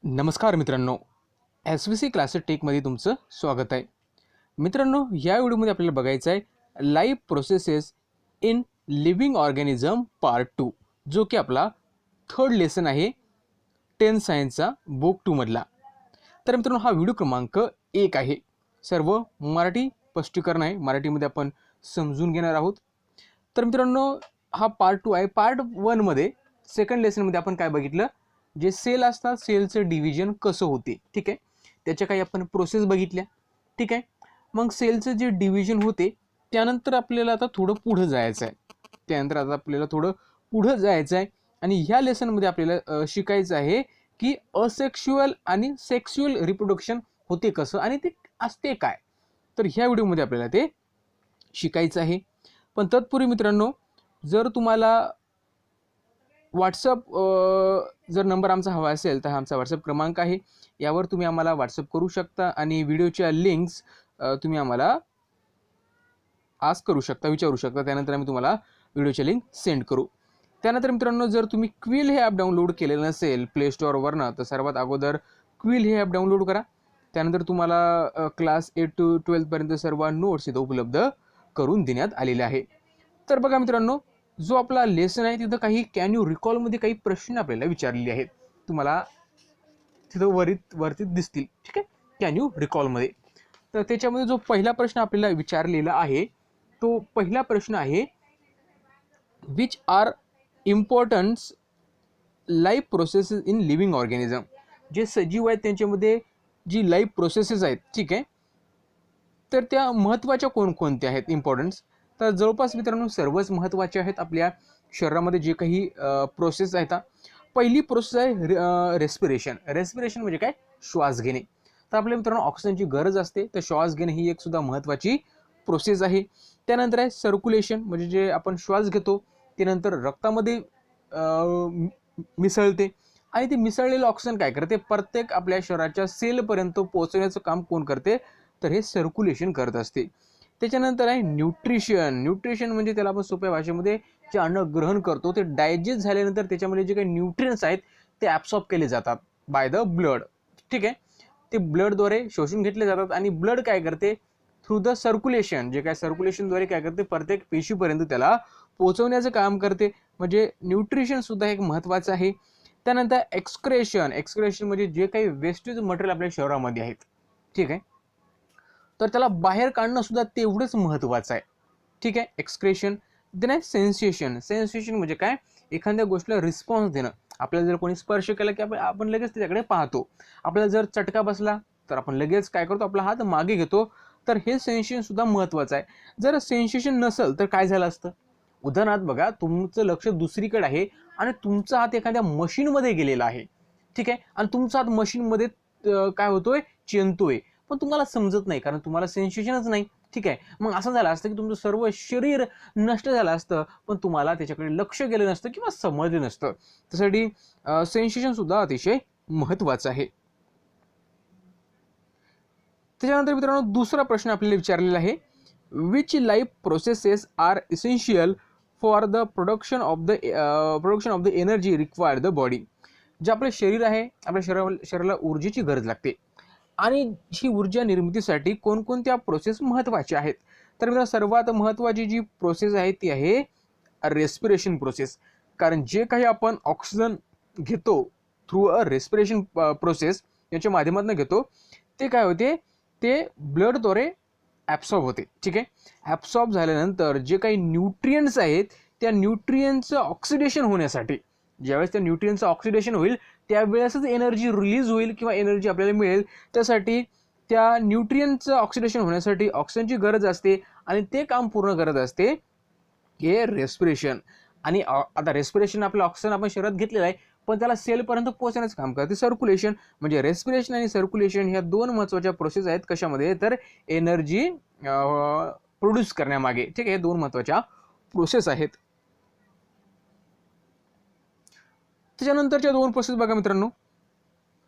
नमस्कार मित्रांनो, S V C classes टेकमध्ये तुमचं स्वागत आहे. मित्रांनो, या व्हिडिओमध्ये आपल्याला बघायचं आहे life processes in living organism part 2, जो की आपला थर्ड लेसन आहे 10 सायन्सचा बुक 2 मधला. तर मित्रांनो, हा व्हिडिओ क्रमांक 1 आहे. सर्व मराठी स्पष्टीकरण आहे, मराठीमध्ये आपण समजून घेणार आहोत. तर मित्रांनो, हा पार्ट 2 आहे. पार्ट 1 मध्ये सेकंड लेसनमध्ये आपण काय बघितलं, जे सेल असतात सेलचं डिव्हिजन कसं होते, ठीक आहे. त्याच्या काही आपण प्रोसेस बघितल्या, ठीक आहे. मग सेलचं जे डिव्हिजन होते त्यानंतर आपल्याला आता थोडं पुढं जायचं आहे. आणि ह्या लेसनमध्ये आपल्याला शिकायचं आहे की असेक्शुअल आणि सेक्शुअल रिप्रोडक्शन होते कसं आणि ते असते काय. तर ह्या व्हिडिओमध्ये आपल्याला ते शिकायचं आहे. पण तत्पूर्वी मित्रांनो, जर तुम्हाला व्हॉट्सअप जर नंबर आमचा हवा असेल तर हा आमचा व्हॉट्सअप क्रमांक आहे. यावर तुम्ही आम्हाला व्हॉट्सअप करू शकता आणि व्हिडिओच्या लिंक्स तुम्ही आम्हाला विचारू शकता. त्यानंतर आम्ही तुम्हाला व्हिडिओच्या लिंक सेंड करू. त्यानंतर मित्रांनो, जर तुम्ही क्विल हे ॲप डाउनलोड केलेलं नसेल प्ले स्टोअरवरनं, तर सर्वात अगोदर क्विल हे ॲप डाउनलोड करा. त्यानंतर तुम्हाला क्लास 8 to 12पर्यंत सर्व नोट्स इथं उपलब्ध करून देण्यात आलेले आहे. तर बघा मित्रांनो, जो आपला लेसन आहे तिथं काही कॅन यू रिकॉलमध्ये काही प्रश्न आपल्याला विचारलेले आहेत. तुम्हाला तिथं वरती दिसतील, ठीक आहे, कॅन यू रिकॉलमध्ये. तर त्याच्यामध्ये जो पहिला प्रश्न आपल्याला विचारलेला आहे तो पहिला प्रश्न आहे, which R importance life processes in living organism. जे सजीव आहेत त्यांच्यामध्ये जी लाईफ प्रोसेसेस आहेत, ठीक आहे, तर त्या महत्त्वाच्या कोणकोणत्या आहेत इम्पॉर्टन्स. तर जवळपास मित्रांनो सर्वच महत्त्वाचे आहेत. आपल्या शरीरामध्ये जे काही प्रोसेस आहेत, पहिली प्रोसेस आहे रेस्पिरेशन. रेस्पिरेशन म्हणजे काय, श्वास घेणे. तर आपल्या मित्रांनो ऑक्सिजनची गरज असते, तर श्वास घेणे ही एक सुद्धा महत्त्वाची प्रोसेस आहे. त्यानंतर आहे सर्क्युलेशन, म्हणजे जे आपण श्वास घेतो ते नंतर रक्तामध्ये मिसळते आणि ते मिसळलेलं ऑक्सिजन काय करते, प्रत्येक आपल्या शरीराच्या सेलपर्यंत पोहोचवण्याचं काम कोण करते, तर हे सर्क्युलेशन करत असते. त्याच्यानंतर आहे न्यूट्रिशन. न्यूट्रिशन म्हणजे त्याला आपण सोप्या भाषेमध्ये जे अन्न ग्रहण करतो ते डायजेस्ट झाल्यानंतर त्याच्यामध्ये जे काही न्यूट्रियन्स आहेत ते ॲब्सॉर्ब केले जातात बाय द ब्लड, ठीक आहे. ते ब्लडद्वारे शोषून घेतले जातात आणि ब्लड काय करते, थ्रू द सर्क्युलेशन, जे काय सर्क्युलेशनद्वारे काय करते, प्रत्येक पेशीपर्यंत त्याला पोहोचवण्याचं काम करते. म्हणजे न्यूट्रिशन सुद्धा एक महत्त्वाचं आहे. त्यानंतर एक्सक्रेशन. एक्सक्रेशन म्हणजे जे काही वेस्टेज मटेरियल आपल्या शरीरामध्ये आहेत, ठीक आहे, तर त्याला बाहेर काढणं सुद्धा तेवढंच महत्त्वाचं आहे, ठीक आहे, एक्सक्रेशन. देन आहे सेन्सेशन. सेन्सेशन म्हणजे काय, एखाद्या गोष्टीला रिस्पॉन्स देणं. आपल्याला जर कोणी स्पर्श केला की आपण लगेच त्याच्याकडे पाहतो. आपल्याला जर चटका बसला तर आपण लगेच काय करतो, आपला हात मागे घेतो. तर हे सेन्सेशन सुद्धा महत्त्वाचं आहे. जर सेन्सेशन नसेल तर काय झालं असतं, उदाहरणार्थ बघा, तुमचं लक्ष दुसरीकडे आहे आणि तुमचा हात एखाद्या मशीनमध्ये गेलेला आहे, ठीक आहे, आणि तुमचा हात मशीनमध्ये काय होतोय, चेंदतोय, पण तुम्हाला समजत नाही कारण तुम्हाला सेन्सेशनच नाही, ठीक आहे. मग असं झालं असतं की तुमचं सर्व शरीर नष्ट झालं असतं पण तुम्हाला त्याच्याकडे लक्ष गेलं नसतं किंवा समजलं नसतं. त्यासाठी सेन्सेशन सुद्धा अतिशय महत्त्वाचं आहे. त्याच्यानंतर मित्रांनो दुसरा प्रश्न आपल्याला विचारलेला आहे, which life processes are essential for the production of the energy required the body. जे आपलं शरीर आहे, आपल्या शरीराला ऊर्जेची गरज लागते आणि ही ऊर्जा निर्मितीसाठी कोणकोणत्या प्रोसेस महत्त्वाच्या आहेत. तर मित्रांनो सर्वात महत्त्वाची जी प्रोसेस आहे ती आहे रेस्पिरेशन प्रोसेस. कारण जे काही आपण ऑक्सिजन घेतो थ्रू अ रेस्पिरेशन प्रोसेस याच्या माध्यमातून घेतो, ते काय होते, ते ब्लडद्वारे ॲब्सॉर्ब होते, ठीक आहे. ॲब्सॉर्ब झाल्यानंतर जे काही न्यूट्रियंट्स आहेत त्या न्यूट्रियंट्सचं ऑक्सिडेशन होण्यासाठी, ज्यावेळेस त्या न्यूट्रियंट्सचं ऑक्सिडेशन होईल त्यावेळेसच एनर्जी रिलीज होईल किंवा एनर्जी आपल्याला मिळेल. त्यासाठी त्या न्यूट्रियंटचं ऑक्सिडेशन होण्यासाठी ऑक्सिजनची गरज असते आणि ते काम पूर्ण करत असते हे रेस्पिरेशन. आणि आता रेस्पिरेशन आपलं ऑक्सिजन आपण शरीरात घेतलेलं आहे पण त्याला सेलपर्यंत पोहोचण्याचं काम करते सर्क्युलेशन. म्हणजे रेस्पिरेशन आणि सर्क्युलेशन ह्या दोन महत्त्वाच्या प्रोसेस आहेत. कशामध्ये, तर एनर्जी प्रोड्यूस करण्यामागे, ठीक आहे. हे दोन महत्त्वाच्या प्रोसेस आहेत. त्याच्यानंतरच्या दोन प्रोसेस बघा मित्रांनो,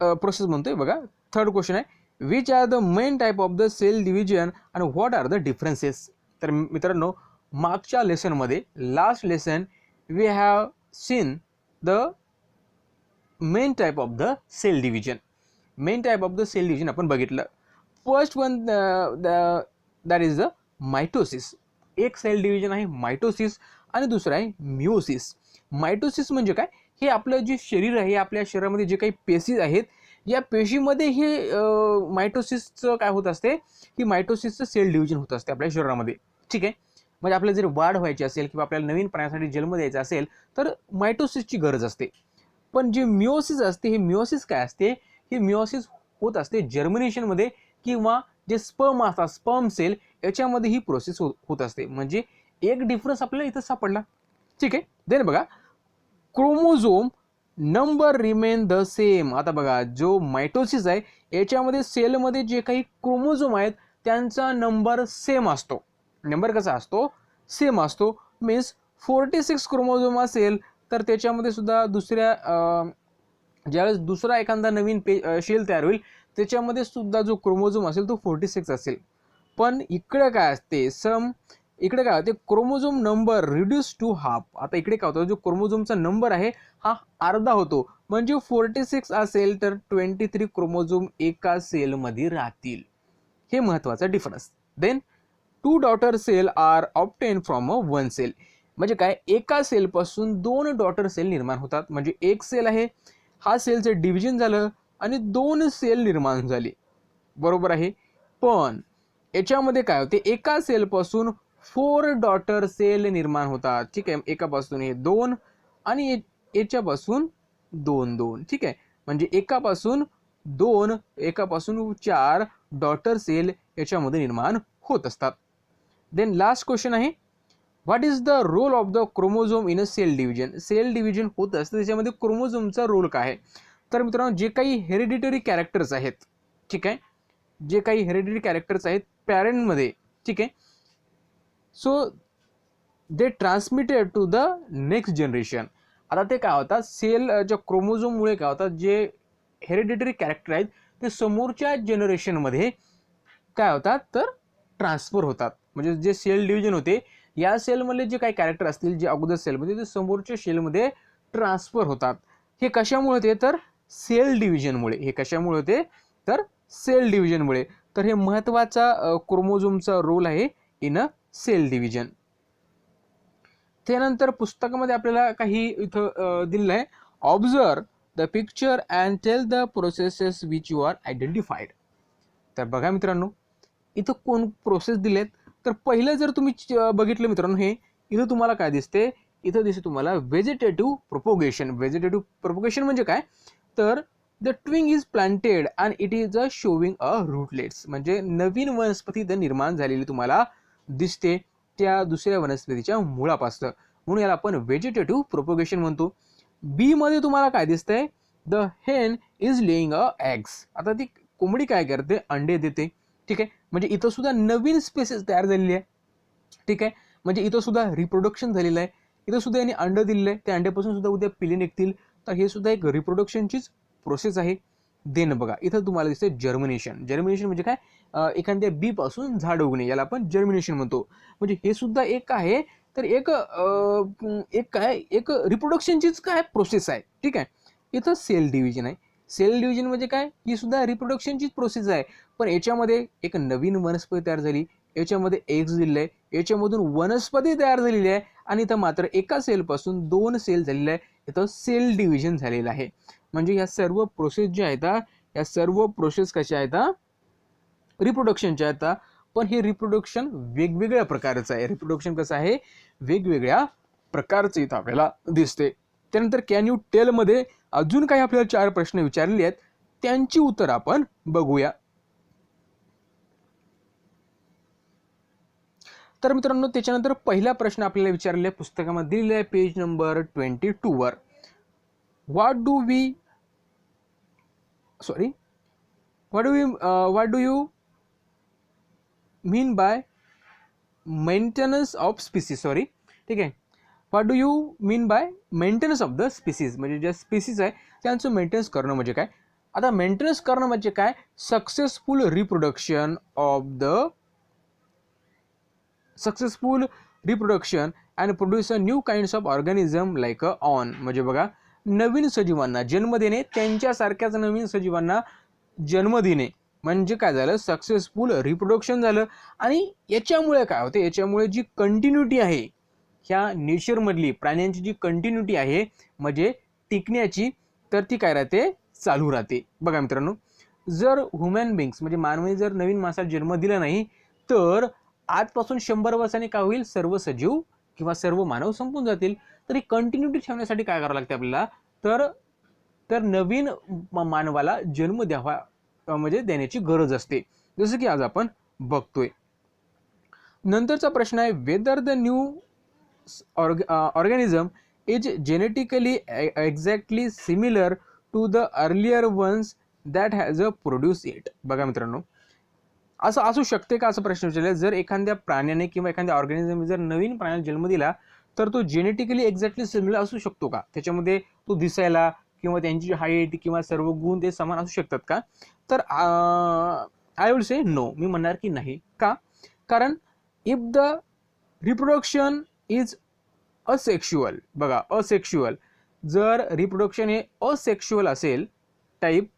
प्रोसेस म्हणतोय बघा, थर्ड क्वेश्चन आहे, which are the main type of the cell division and what are the differences. तर मित्रांनो मागच्या लेसनमध्ये, last lesson, we have seen the main type of the cell division. Main type of the cell division आपण बघितलं. First one that is the mitosis. एक cell division आहे mitosis आणि दुसरं आहे मिओसिस. मायटोसिस म्हणजे काय, हे आपलं जे शरीर आहे, आपल्या शरीरामध्ये जे काही पेशी आहेत, या पेशीमध्ये हे मायटोसिसचं काय होत असते, ही मायटोसिसचं सेल डिव्हिजन होत असते आपल्या शरीरामध्ये. ठीक आहे, म्हणजे आपल्याला जर वाढ व्हायची असेल किंवा आपल्याला नवीन प्राण्यासाठी जन्म द्यायचा असेल तर मायटोसिसची गरज असते. पण जे मिओसिस असते, हे मिओसिस काय असते, हे मिओसिस होत असते जर्मिनेशनमध्ये किंवा जे स्पर्म असतात, स्पर्म सेल, याच्यामध्ये ही प्रोसेस होत असते. म्हणजे एक डिफरन्स आपल्याला इथं सापडला. ठीक आहे, देन बघा, chromosome number remain the same. आता बघा, जो मायटोसिस आहे याच्यामध्ये सेलमध्ये जे काही क्रोमोझोम आहेत त्यांचा नंबर सेम असतो. नंबर कसा असतो, सेम असतो. मीन्स 46 क्रोमोझोम असेल तर त्याच्यामध्ये सुद्धा दुसऱ्या ज्यावेळेस दुसरा एखादा नवीन शेल तयार होईल त्याच्यामध्ये सुद्धा जो क्रोमोझोम असेल तो 46 असेल. पण इकडे काय असते, इकडे काय होते, chromosome number reduce to half. आता इकडे काय होतं, जो क्रोमोझोमचा नंबर आहे हा अर्धा होतो. म्हणजे 46 असेल तर 23 क्रोमोझोम एका सेलमध्ये राहतील. हे महत्वाचा difference. Then 2 daughter cell are obtain from a 1 cell. म्हणजे काय, एका सेलपासून 2 डॉटर सेल निर्माण होतात. म्हणजे एक सेल आहे, हा सेलचं डिव्हिजन झालं आणि 2 सेल निर्माण झाली. बरोबर आहे. पण याच्यामध्ये काय होते, एका सेलपासून 4 डॉटर सेल निर्माण होतात. ठीक आहे, एकापासून हे 2 आणि याच्यापासून 2. ठीक आहे, म्हणजे एकापासून 2, एकापासून 4 डॉटर सेल याच्यामध्ये निर्माण होत असतात. देन लास्ट क्वेश्चन आहे, what is the role of the chromosome in a cell division. Cell division होत असतं त्याच्यामध्ये क्रोमोझोमचा रोल काय आहे. तर मित्रांनो, जे काही हेरिडिटरी कॅरेक्टर्स आहेत, ठीक आहे, जे काही हेरिडिटरी कॅरेक्टर्स आहेत पॅरेंटमध्ये, ठीक आहे, so they transmitted to the next generation. आता ते काय होतात, सेलच्या क्रोमोझोममुळे काय होतात, जे हेरिडिटरी कॅरेक्टर आहेत ते समोरच्या जनरेशनमध्ये काय होतात तर ट्रान्सफर होतात. म्हणजे जे सेल डिव्हिजन होते, या सेलमधले जे काही कॅरेक्टर असतील जे अगोदर सेलमध्ये, ते समोरच्या सेलमध्ये ट्रान्सफर होतात. हे कशामुळे होते तर सेल डिव्हिजनमुळे. हे कशामुळे होते तर सेल डिव्हिजनमुळे. तर हे महत्त्वाचा क्रोमोझोमचा रोल आहे इन अ सेल डिव्हिजन. त्यानंतर पुस्तकामध्ये आपल्याला काही इथं दिलेलं आहे, observe the picture and tell the processes which you are identified. तर बघा मित्रांनो, इथं कोण प्रोसेस दिलेत. तर पहिलं जर तुम्ही बघितलं मित्रांनो, हे इथं तुम्हाला काय दिसते, इथं दिसते तुम्हाला व्हेजिटेटिव्ह प्रोपोगेशन. व्हेजिटेटिव्ह प्रोपोगेशन म्हणजे काय, तर the twig is planted and it is a showing a rootlets. म्हणजे नवीन वनस्पती इथं निर्माण झालेली तुम्हाला दिसते त्या दुसऱ्या वनस्पतीच्या मुळापासून, म्हणून याला आपण व्हेजिटेटिव्ह प्रोपोगेशन म्हणतो. बी मध्ये तुम्हाला काय दिसतंय, द हेन इज लेईंग अ एग्स. आता ती कोंबडी काय करते, अंडे देते. ठीक आहे, म्हणजे इथं सुद्धा नवीन स्पेसिस तयार झालेली आहे. ठीक आहे, म्हणजे इथं सुद्धा रिप्रोडक्शन झालेलं आहे. इथं सुद्धा यांनी अंड दिलेलं आहे, त्या अंड्यापासून सुद्धा उद्या पिले निघतील. तर हे सुद्धा एक रिप्रोडक्शनचीच प्रोसेस आहे. देन बघा, इथं तुम्हाला दिसते जर्मिनेशन. जर्मिनेशन म्हणजे काय, एखाद्या बी पासून झाड उगणे, याला आपण जर्मिनेशन म्हणतो. म्हणजे हे सुद्धा एक आहे, तर एक काय, एक रिप्रोडक्शनचीच काय प्रोसेस आहे. ठीक आहे, इथं सेल डिव्हिजन आहे. सेल डिव्हिजन म्हणजे काय, ही सुद्धा रिप्रोडक्शनचीच प्रोसेस आहे. पण याच्यामध्ये एक नवीन वनस्पती तयार झाली, याच्यामध्ये एग्स दिले आहे, याच्यामधून वनस्पती तयार झालेली आहे आणि इथं मात्र एका सेलपासून 2 सेल झालेले आहे. इथं सेल डिव्हिजन झालेलं आहे. म्हणजे या सर्व प्रोसेस ज्या आहेत, या सर्व प्रोसेस कशा आहेत, रिप्रोडक्शनच्या आहेत. पण हे रिप्रोडक्शन वेगवेगळ्या प्रकारचं आहे. रिप्रोडक्शन कसं आहे, वेगवेगळ्या प्रकारचं इथं आपल्याला दिसते. त्यानंतर कॅन यू टेल मध्ये अजून काही आपल्याला 4 प्रश्न विचारलेले आहेत, त्यांची उत्तर आपण बघूया. तर मित्रांनो, त्याच्यानंतर पहिला प्रश्न आपल्याला विचारलेला आहे, पुस्तकामध्ये दिलेला आहे पेज नंबर 22 वर. What do you mean by maintenance of species. ठीक आहे, what do you mean by maintenance of the species. म्हणजे ज्या स्पीसीज आहे त्यांचं मेंटेनन्स करणं म्हणजे काय. आता मेंटेनन्स करणं म्हणजे काय, successful reproduction and produce a new kinds of organism like on. म्हणजे बघा, नवीन सजीवांना जन्म देणे, त्यांच्यासारख्याच नवीन सजीवांना जन्म देणे म्हणजे काय झालं, सक्सेसफुल रिप्रोडक्शन झालं. आणि याच्यामुळे काय होते, याच्यामुळे जी कंटिन्युटी आहे ह्या नेचरमधली प्राण्यांची जी कंटिन्युटी आहे म्हणजे टिकण्याची, तर ती काय राहते, चालू राहते. बघा मित्रांनो, जर ह्युमन बिंग्स म्हणजे मानवी जर नवीन माणसाला जन्म दिला नाही तर आजपासून 100 वर्षांनी काय होईल, सर्व सजीव किंवा सर्व मानव संपून जातील. तर ही कंटिन्युटी ठेवण्यासाठी काय करावं लागते आपल्याला, तर तर नवीन मानवाला जन्म द्यावा म्हणजे देण्याची गरज असते, जसं की आज आपण बघतोय. नंतरचा प्रश्न आहे, whether the new organism is genetically exactly similar to the earlier ones that has a produce it. बघा मित्रांनो, असं असू शकते का, असं प्रश्न विचारला. जर एखाद्या प्राण्याने किंवा एखाद्या ऑर्गॅनिझम जर नवीन प्राण्याला जन्म दिला तर तो जेनेटिकली एक्झॅक्टली सिमिलर असू शकतो का, त्याच्यामध्ये तो दिसायला किंवा त्यांची हाईट किंवा सर्व गुण ते समान असू शकतात का, तर आय विल से नो, मी म्हणणार की नाही. का, कारण if the reproduction is asexual, बघा असेक्शुअल, जर रिप्रोडक्शन हे असेक्शुअल असेल type,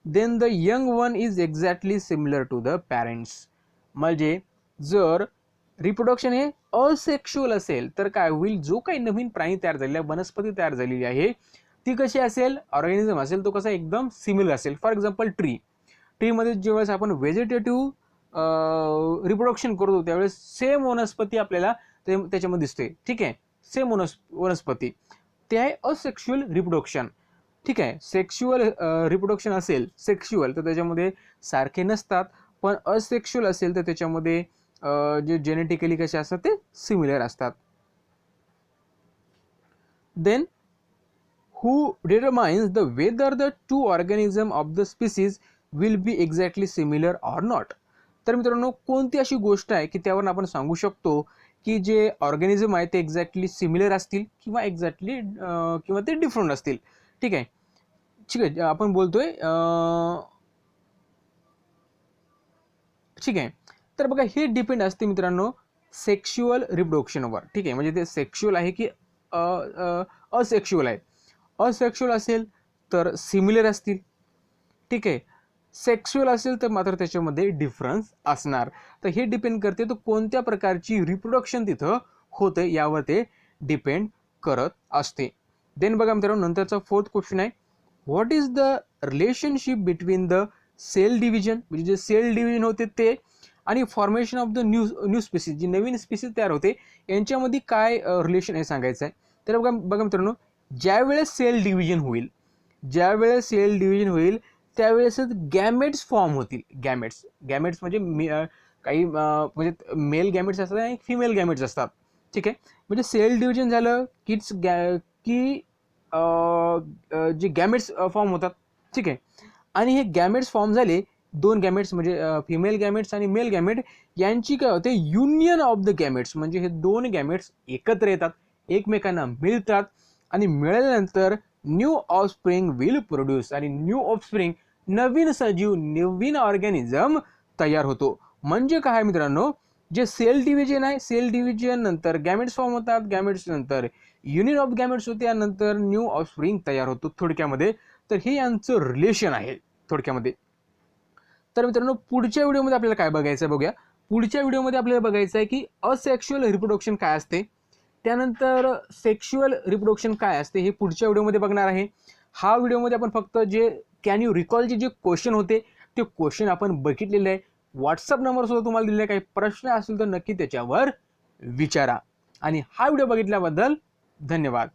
then the young one is exactly similar to the parents. म्हणजे जर रिप्रोडक्शन हे असेक्शुअल असेल तर काय होईल, जो काही नवीन प्राणी तयार झालेला, वनस्पती तयार झालेली आहे ती कशी असेल, ऑर्गॅनिझम असेल तो कसा एकदम सिमिलर असेल. फॉर एक्झाम्पल ट्रीमध्ये ज्यावेळेस आपण व्हेजिटेटिव्ह रिप्रोडक्शन करतो त्यावेळेस सेम वनस्पती आपल्याला त्याच्यामध्ये दिसते. ठीक आहे, सेम वनस्पती, ते आहे असेक्शुअल रिप्रोडक्शन. ठीक आहे, सेक्शुअल रिप्रोडक्शन असेल सेक्शुअल तर त्याच्यामध्ये सारखे नसतात, पण असेक्शुअल असेल तर त्याच्यामध्ये जे जेनेटिकली कसे असतात ते सिमिलर असतात. Then who determines the whether the two organism of the species will be exactly similar or not. तर मित्रांनो, कोणती अशी गोष्ट आहे की त्यावर आपण सांगू शकतो की जे ऑर्गॅनिझम आहे ते एक्झॅक्टली सिमिलर असतील किंवा एक्झॅक्टली किंवा ते डिफरंट असतील. ठीक आहे, ठीक आहे, आपण बोलतोय ठीक आहे. तर बघा, हे डिपेंड असते मित्रांनो सेक्शुअल रिप्रोडक्शनवर. ठीक आहे, म्हणजे ते सेक्शुअल आहे की असेक्शुअल आहे. असेक्शुअल असेल तर सिमिलर असतील. ठीक आहे, सेक्शुअल असेल तर मात्र त्याच्यामध्ये डिफरन्स असणार. तर हे डिपेंड करते तो कोणत्या प्रकारची रिप्रोडक्शन तिथं होते यावर ते डिपेंड करत असते. देन बघा मित्रांनो, नंतरचा फोर्थ क्वेश्चन आहे, what is the relationship between the cell division, म्हणजे जे सेल डिव्हिजन होते ते, आणि formation of the new species, जी नवीन स्पीसीज तयार होते यांच्यामध्ये काय रिलेशन आहे सांगायचं आहे. तर बघा मित्रांनो, ज्यावेळेस सेल डिव्हिजन होईल, ज्यावेळेस सेल डिव्हिजन होईल त्यावेळेसच गॅमेट्स फॉर्म होतील. गॅमेट्स म्हणजे काही म्हणजे मेल गॅमेट्स असतात आणि फिमेल गॅमेट्स असतात. ठीक आहे, म्हणजे सेल डिव्हिजन झालं कीच की जे गॅमेट्स फॉर्म होतात. ठीक आहे, आणि हे गॅमेट्स फॉर्म झाले, दोन गॅमेट्स म्हणजे फिमेल गॅमेट्स आणि मेल गॅमेट यांची काय होते, युनियन ऑफ द गॅमेट्स, म्हणजे हे दोन गॅमेट्स एकत्र येतात, एकमेकांना मिळतात, आणि मिळाल्यानंतर न्यू ऑफस्प्रिंग विल प्रोड्यूस, आणि न्यू ऑफस्प्रिंग नवीन सजीव, नवीन ऑर्गॅनिझम तयार होतो. म्हणजे काय मित्रांनो, जे सेल डिव्हिजन आहे, सेल डिव्हिजन नंतर गॅमेट्स फॉर्म होतात, गॅमेट्स नंतर युनियन ऑफ गॅमेट्स होते, त्यानंतर न्यू ऑफस्प्रिंग तयार होतो थोडक्यामध्ये. तर हे यांचं रिलेशन आहे थोडक्यामध्ये. तर मित्रांनो, पुढच्या व्हिडिओमध्ये आपल्याला काय बघायचं आहे बघूया. पुढच्या व्हिडिओमध्ये आपल्याला बघायचं आहे की असेक्शुअल रिप्रोडक्शन काय असते, त्यानंतर सेक्शुअल रिप्रोडक्शन काय असते, हे पुढच्या व्हिडिओमध्ये बघणार आहे. हा व्हिडिओमध्ये आपण फक्त जे कॅन यू रिकॉलचे जे क्वेश्चन होते ते क्वेश्चन आपण बघितलेले आहे. व्हॉट्सअप नंबर सुद्धा तुम्हाला दिलेला आहे, काही प्रश्न असतील तर नक्की त्याच्यावर विचारा. आणि हा व्हिडिओ बघितल्याबद्दल धन्यवाद.